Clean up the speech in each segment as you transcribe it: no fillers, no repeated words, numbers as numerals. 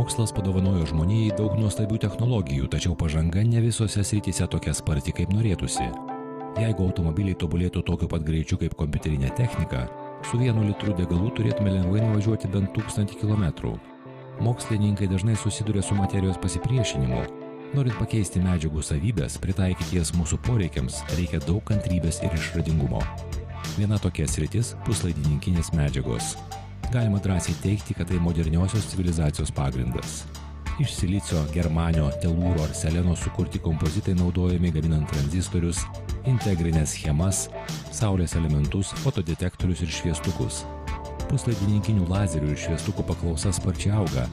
Mokslas padovanojo žmonijai daug nuostabių technologijų, tačiau pažanga ne visose srityse tokia sparti, kaip norėtųsi. Jeigu automobiliai tobulėtų tokiu pat greičiu kaip kompiuterinė technika, su 1 litru degalų turėtume lengvai nuvažiuoti bent 1000 km. Mokslininkai dažnai susiduria su materijos pasipriešinimu. Norint pakeisti medžiagų savybės, pritaikyti jas mūsų poreikiams, reikia daug kantrybės ir išradingumo. Viena tokia sritis – puslaidininkinės medžiagos. Galima drąsiai teigti, kad tai moderniosios civilizacijos pagrindas. Iš silicio, germanio, telūro ar seleno sukurti kompozitai naudojami gaminant tranzistorius, integrinės schemas, saulės elementus, fotodetektorius ir šviestukus. Puslaidininkinių lazerių ir šviestukų paklausa sparčiai auga.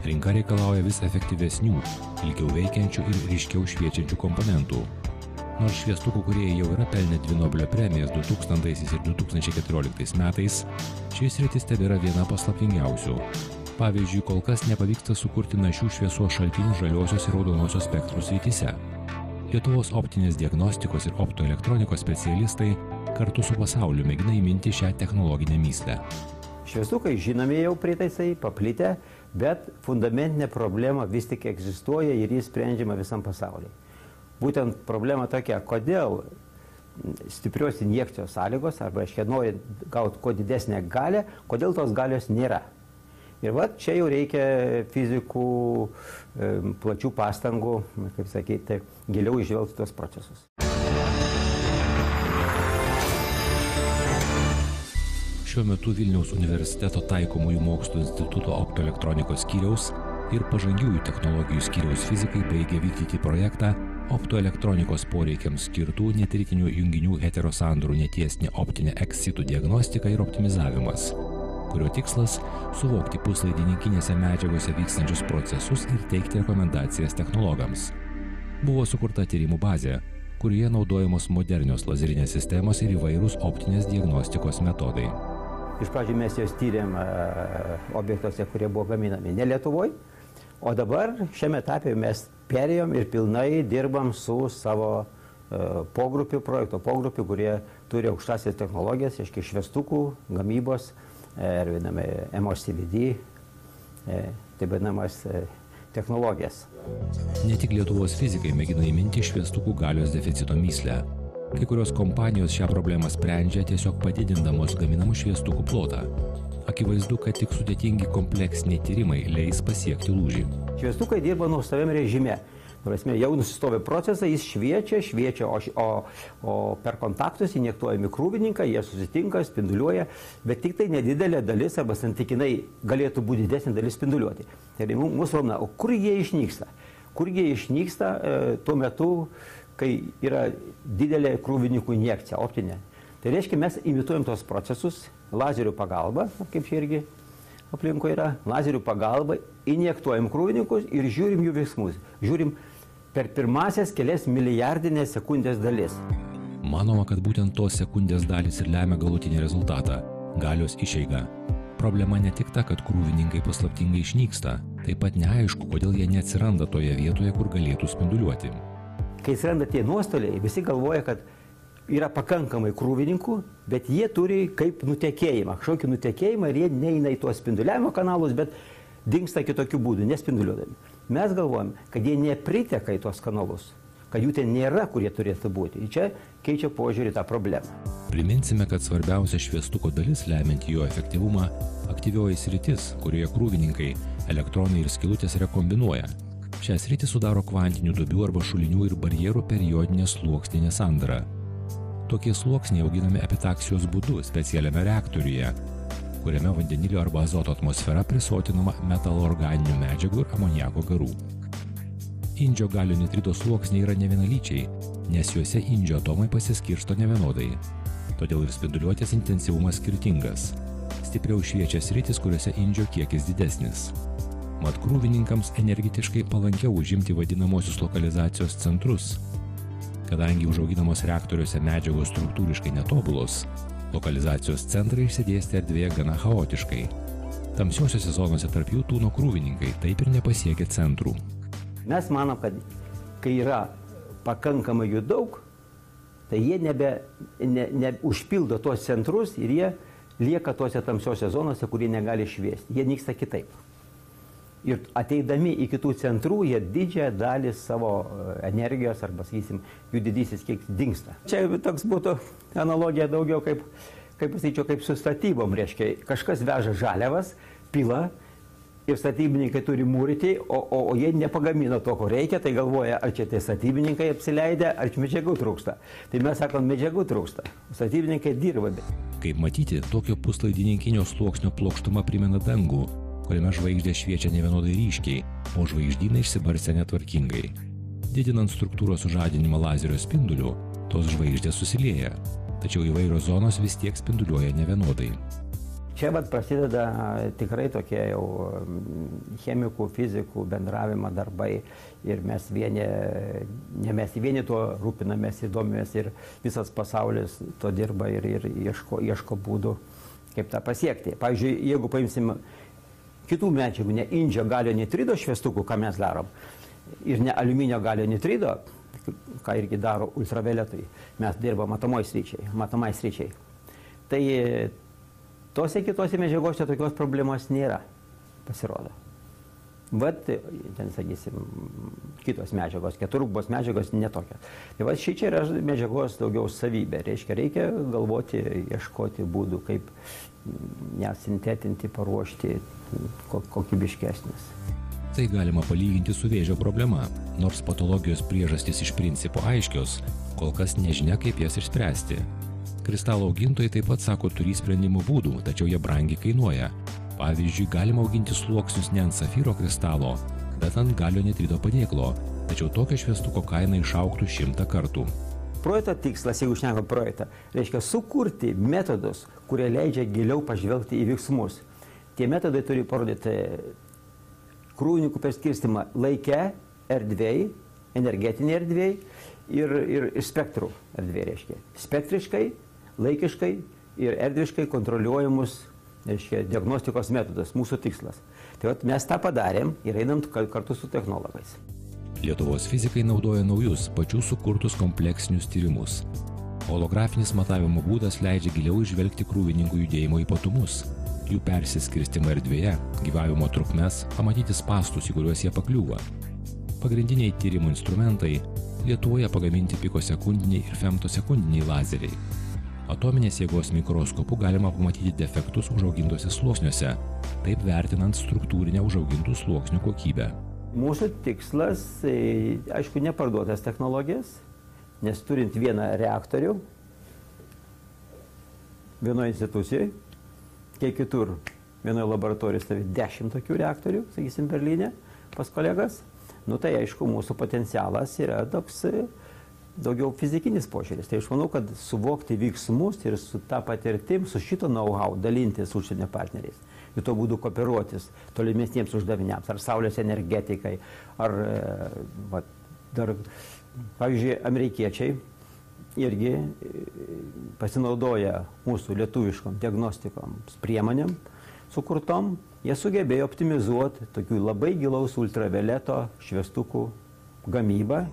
Rinka reikalauja vis efektyvesnių, ilgiau veikiančių ir ryškiau šviečiančių komponentų. Nors šviestukų kūrėjai jau yra pelnę 2 Nobelio premijas 2000 ir 2014 metais, šis sritis tebėra viena paslaptingiausių. Pavyzdžiui, kol kas nepavyksta sukurti našių šviesos šaltinių žaliosios ir raudonosios spektrų srityse. Lietuvos optinės diagnostikos ir optoelektronikos specialistai kartu su pasauliu mėgina įminti šią technologinę mįslę. Šviestukai žinomi jau prietaisai, paplitę, bet fundamentinė problema vis tik egzistuoja ir jis sprendžiama visam pasaulyje. Būtent problema tokia, kodėl stiprios injekcijos sąlygos, arba norint gauti kuo didesnę galią, kodėl tos galios nėra. Ir čia jau reikia fizikų plačių pastangų, kaip sakyti, giliau išžvelgti tos procesus. Šiuo metu Vilniaus universiteto taikomųjų mokslų instituto optoelektronikos skyriaus ir pažangiųjų technologijų skyriaus fizikai baigia vykdyti projektą optoelektronikos poreikiams skirtų netritinių junginių heterosandorų netiesinė optinė ex-situ diagnostika ir optimizavimas, kurio tikslas – suvokti puslaidininkinėse medžiagose vykstančius procesus ir teikti rekomendacijas technologams. Buvo sukurta tyrimų bazė, kurioje naudojamos modernios lazerinės sistemos ir įvairūs optinės diagnostikos metodai. Iš pradžių mes juos tyrėm objektuose, kurie buvo gaminami ne Lietuvoje, o dabar šiame etape mes perėjom ir pilnai dirbam su savo projekto pogrupiu, kurie turi aukštasias technologijas, reiškia šviestukų, gamybos, ir vadiname MOCVD, taip vadinamas technologijas. Ne tik Lietuvos fizikai mėgina įminti šviestukų galios deficito mįslę. Kai kurios kompanijos šią problemą sprendžia tiesiog padidindamos gaminamų šviestukų plotą. Akivaizdu, kad tik sudėtingi kompleksiniai tyrimai leis pasiekti lūžį. Šviestukai dirba nuostaviam režime. Jau nusistovi procesą, jis šviečia, o per kontaktus injektuojami krūvininkai, jie susitinka, spinduliuoja, bet tik tai nedidelė dalis arba santykinai galėtų būti didesnė dalis spinduliuoti. Tai mūsų romna, o kur jie išnyksta? Kur jie išnyksta tuo metu, kai yra didelė krūvininkų injekcija, optinė. Tai reiškia, mes imituojam tos procesus lazerių pagalba, kaip čia irgi aplinkoje yra, lazerių pagalba, injektuojam krūvininkus ir žiūrim jų veiksmus. Žiūrim per pirmasias kelias milijardinės sekundės dalis. Manoma, kad būtent tos sekundės dalys ir lemia galutinį rezultatą – galios išeiga. Problema ne tik ta, kad krūvininkai paslaptingai išnyksta, taip pat neaišku, kodėl jie neatsiranda toje vietoje, kur galėtų spinduliuoti. Kai atsiranda tie nuostoliai, visi galvoja, kad yra pakankamai krūvininkų, bet jie turi kaip nutekėjimą, kažkokį nutekėjimą ir jie neina į tuos spinduliavimo kanalus, bet dingsta kitokių būdų, nespinduliuodami. Mes galvojam, kad jie nepriteka į tuos kanalus, kad jų ten nėra, kur jie turėtų būti. Ir čia keičia požiūrį tą problemą. Priminsime, kad svarbiausia šviestuko dalis lemianti jo efektyvumą – aktyvioji sritis, kurioje krūvininkai, elektronai ir skylutės rekombinuoja. Šią sritį sudaro kvantinių duobių arba šulinių ir barjerų periodinė sluoksninė sandara. Tokie sluoksniai auginami epitaksijos būdu specialiame reaktoriuje, kuriame vandenilio arba azoto atmosfera prisotinama metaloorganinių medžiagų ir amoniako garų. Indžio galio nitrido sluoksniai yra nevienalyčiai, nes juose indžio atomai pasiskirsto nevienodai. Todėl ir spinduliuotės intensyvumas skirtingas. Stipriau šviečia sritis, kuriuose indžio kiekis didesnis. Mat krūvininkams energetiškai palankiau užimti vadinamosius lokalizacijos centrus. Kadangi užauginamos reaktoriuose medžiagos struktūriškai netobulos, lokalizacijos centrai išsidėstė erdvėje gana chaotiškai. Tamsiosiose zonose tarp jų tūno krūvininkai, taip ir nepasiekia centrų. Mes manom, kad kai yra pakankamai jų daug, tai jie užpildo tuos centrus ir jie lieka tuose tamsiose zonose, kurie negali šviesti. Jie nyksta kitaip. Ir ateidami į kitų centrų, jie didžiąją dalį savo energijos arba, sakysim, jų didysis kiekis dingsta. Čia toks būtų analogija daugiau kaip pasakyčiau, kaip su statybom, reiškia, kažkas veža žaliavas, pila ir statybininkai turi mūryti, o jie nepagamino to, ko reikia, tai galvoja, ar čia tai statybininkai apsileidę, ar čia medžiagų trūksta. Tai mes sakom, medžiagų trūksta, statybininkai dirba. Kaip matyti, tokio puslaidininkinio sluoksnio plokštuma primena dangų, kuriame žvaigždės šviečia nevienodai ryškiai, o žvaigždynai išsibarstę netvarkingai. Didinant struktūros sužadinimą lazerio spinduliu, tos žvaigždės susilieja, tačiau įvairios zonos vis tiek spinduliuoja nevienodai. Čia prasideda tikrai tokie jau chemikų, fizikų bendravimo darbai ir mes vieni tuo rūpinamės ir domimės ir visas pasaulis to dirba ir ieško būdų, kaip tą pasiekti. Pavyzdžiui, jeigu paimsim kitų medžiagų, ne indžio galio nitrido šviestukų, ką mes darom, ir ne aliuminio galio nitrido, ką irgi daro ultravioletai, mes dirbam matomai sričiai. Tai tose kitose medžiagose tokios problemos nėra, pasirodo. Vat, ten, sakysim, kitos medžiagos, keturubos medžiagos netokios. Tai va, šičia yra medžiagos daugiau savybė. Reikia galvoti, ieškoti būdų, kaip ją sintetinti, paruošti kokybiškesnis. Tai galima palyginti su vėžio problema, nors patologijos priežastys iš principo aiškios, kol kas nežinia, kaip jas išspręsti. Kristalo augintojai taip pat sako, turi sprendimo būdų, tačiau jie brangiai kainuoja. Pavyzdžiui, galima auginti sluoksnius ne ant safyro kristalo, bet ant galio nitrido padėklo, tačiau tokio šviestuko kaina išaugtų 100 kartų. Projekto tikslas, jeigu šnekam projektą, reiškia sukurti metodus, kurie leidžia giliau pažvelgti į veiksmus. Tie metodai turi parodyti krūvininkų perskirstimą laike, erdvėj, energetinėj erdvėj ir spektrų erdvėj, reiškia. Spektriškai, laikiškai ir erdviškai kontroliuojamus, reiškia, diagnostikos metodus, mūsų tikslas. Tai vat mes tą padarėm ir einam kartu su technologais. Lietuvos fizikai naudoja naujus, pačių sukurtus kompleksinius tyrimus. Holografinis matavimo būdas leidžia giliau įžvelgti krūvininkų judėjimo ypatumus, jų persiskirstimą erdvėje, gyvavimo trukmes, pamatyti spąstus, į kuriuos jie pakliūva. Pagrindiniai tyrimų instrumentai – Lietuvoje pagaminti pikosekundiniai ir femtosekundiniai lazeriai. Atominės jėgos mikroskopu galima pamatyti defektus užaugintose sluoksniuose, taip vertinant struktūrinę užaugintų sluoksnių kokybę. Mūsų tikslas, aišku, neparduotas technologijas, nes turint vieną reaktorių vienoje institucijoje, kiek kitur vienoje laboratorijoje stovi 10 tokių reaktorių, sakysim, Berlyne, pas kolegas, tai aišku, mūsų potencialas yra toks daugiau fizikinis požiūris. Tai aš manau, kad suvokti veiksmus ir su tą patirtim, su šito know-how dalintis užsienio partneriais. Ir to būdu kooperuotis tolimesniems uždaviniams, ar saulės energetikai, ar dar, pavyzdžiui, amerikiečiai irgi pasinaudoja mūsų lietuviškom diagnostikom priemonėm sukurtom, jie sugebėjo optimizuoti tokių labai gilaus ultravioleto šviestukų gamybą.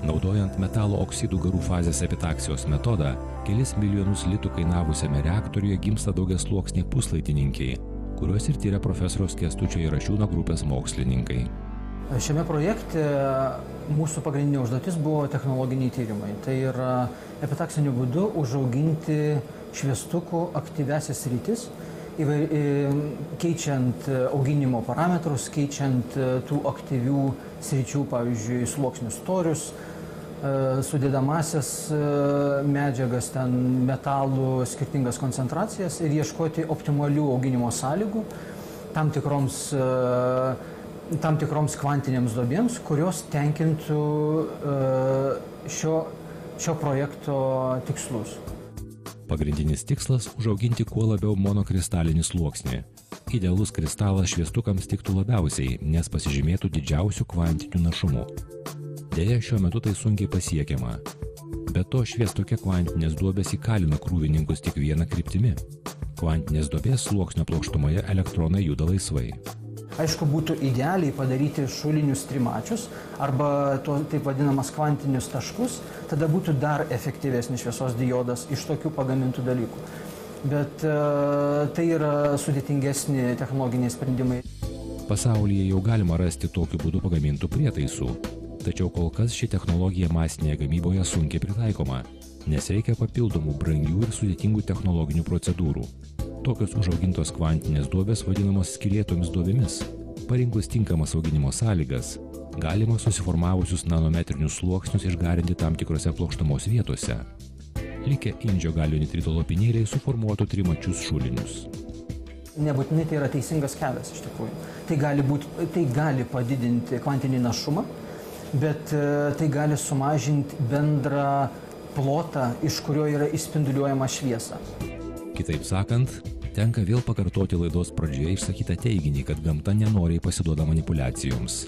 Naudojant metalo oksidų garų fazės epitaksijos metodą, kelis milijonus litų kainavusiame reaktoriuje gimsta daugiasluoksniai puslaidininkiai, kuriuos ir tyria profesoriaus Kęstučio Jarašiūno grupės mokslininkai. Šiame projekte mūsų pagrindinė užduotis buvo technologiniai tyrimai. Tai yra epitaksiniu būdu užauginti šviestukų aktyviasias sritis, keičiant auginimo parametrus, keičiant tų aktyvių sričių, pavyzdžiui, sluoksnių storius, sudėdamasias medžiagas, ten metalų skirtingas koncentracijas ir ieškoti optimalių auginimo sąlygų tam tikroms kvantinėms duobėms, kurios tenkintų šio projekto tikslus. Pagrindinis tikslas – užauginti kuo labiau monokristalinį sluoksnį. Idealus kristalas šviestukams tiktų labiausiai, nes pasižymėtų didžiausių kvantinių našumų. Deja, šiuo metu tai sunkiai pasiekiama. Be to, šviestuke kvantinės duobės įkalina krūvininkus tik vieną kryptimi. Kvantinės duobės sluoksnio plokštumoje elektronai juda laisvai. Aišku, būtų idealiai padaryti šulinius trimačius arba taip vadinamas kvantinius taškus, tada būtų dar efektyvesnis šviesos diodas iš tokių pagamintų dalykų. Bet tai yra sudėtingesni technologiniai sprendimai. Pasaulyje jau galima rasti tokiu būdu pagamintų prietaisų, tačiau kol kas ši technologija masinėje gamyboje sunkiai pritaikoma, nes reikia papildomų brangių ir sudėtingų technologinių procedūrų. Tokios užaugintos kvantinės duobės vadinamos skylėtomis duobėmis. Parinkus tinkamas auginimo sąlygas, galima susiformavusius nanometrinius sluoksnius išgarinti tam tikrose plokštumos vietose. Likę indžio galio nitrito lopinėliai suformuotų trimačius šulinius. Nebūtinai tai yra teisingas kelias iš tikrųjų. Tai gali padidinti kvantinį našumą, bet tai gali sumažinti bendrą plotą, iš kurio yra išspinduliuojama šviesa. Kitaip sakant, tenka vėl pakartoti laidos pradžioje išsakytą teiginį, kad gamta nenoriai pasiduoda manipulacijoms.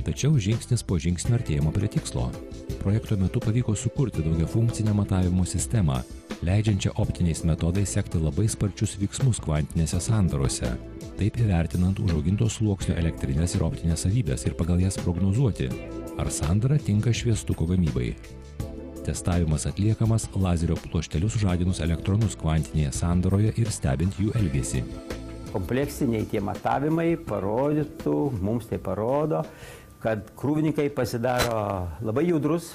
Tačiau žingsnis po žingsnio artėjama prie tikslo. Projekto metu pavyko sukurti daugiafunkcinę matavimo sistemą, leidžiančią optiniais metodais sekti labai sparčius veiksmus kvantinėse sandarose, taip įvertinant užaugintos sluoksnio elektrinės ir optinės savybės ir pagal jas prognozuoti, ar sandara tinka šviestuko gamybai. Testavimas atliekamas lazerio pluoštelius sužadinus elektronus kvantinėje sandaroje ir stebint jų elgesį. Kompleksiniai tie matavimai mums tai parodo, kad krūvininkai pasidaro labai judrus,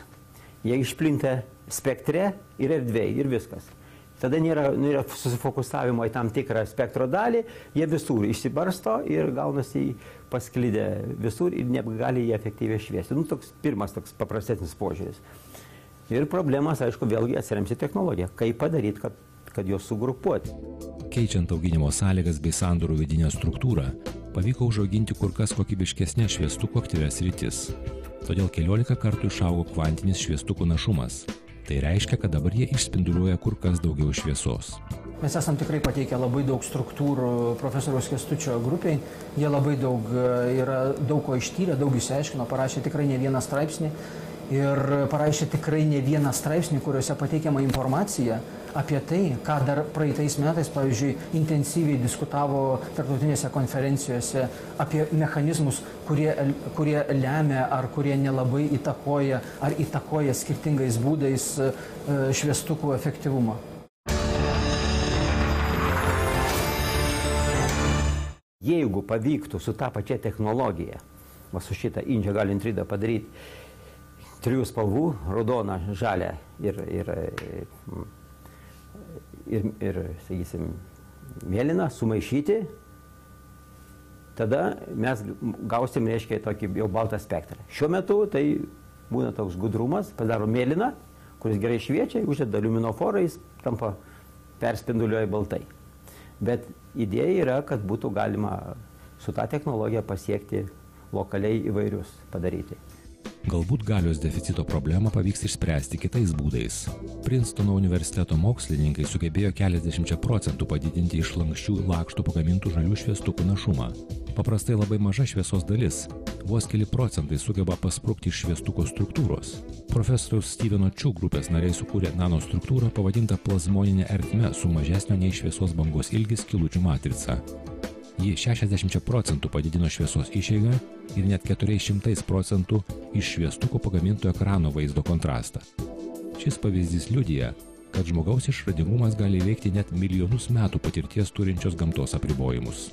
jie išplinta spektre ir erdvėje ir viskas. Tada nėra susifokusavimo į tam tikrą spektro dalį, jie visur išsibarsto ir gaunasi pasklidę visur ir negali jie efektyviai šviesti. Toks pirmas toks paprastesnis požiūris. Ir problemas, aišku, vėlgi atsirems į technologiją. Kaip padaryti, kad juos sugrupuoti. Keičiant auginimo sąlygas bei sandorų vidinę struktūrą, pavyko užauginti kur kas kokybiškesnės šviestukų aktyvias sritis. Todėl 14 kartų išaugo kvantinis šviestukų našumas. Tai reiškia, kad dabar jie išspinduliuoja kur kas daugiau šviesos. Mes esam tikrai pateikę labai daug struktūrų profesoriaus Kęstučio grupiai. Jie labai daug ko ištyrė, daug išsiaiškino, parašė tikrai ne vieną straipsnį. Ir parašė tikrai ne vieną straipsnį, kuriuose pateikiama informacija apie tai, ką dar praeitais metais, pavyzdžiui, intensyviai diskutavo tarptautinėse konferencijose apie mechanizmus, kurie lemia ar kurie nelabai įtakoja ar įtakoja skirtingais būdais šviestukų efektyvumą. Jeigu pavyktų su tą pačią technologiją, su šitą indžio galio nitridą padaryti, 3 spalvų, raudoną, žalią ir sakysim, mėlyną, sumaišyti, tada mes gausim, reiškia, tokį jau baltą spektrą. Šiuo metu tai būna toks gudrumas, padaro mėlyną, kuris gerai šviečia, uždeda luminoforą, jis tampa perspinduliuoja baltai. Bet idėja yra, kad būtų galima su tą technologiją pasiekti lokaliai įvairius padaryti. Galbūt galios deficito problemą pavyks išspręsti kitais būdais. Princetono universiteto mokslininkai sugebėjo keliasdešimčia procentų padidinti iš lanksčių lakštų pagamintų žalių šviestukų našumą. Paprastai labai maža šviesos dalis, vos keli procentai sugeba pasprukti iš šviestuko struktūros. Profesoriaus Steveno Chu grupės nariai sukūrė nanostruktūrą pavadintą plazmoninė ertme su mažesnio nei šviesos bangos ilgis skilučių matrica. Ji 60 procentų padidino šviesos išeigą ir net 400 procentų iš šviestuko pagaminto ekrano vaizdo kontrastą. Šis pavyzdys liudija, kad žmogaus išradingumas gali įveikti net milijonus metų patirties turinčios gamtos apribojimus.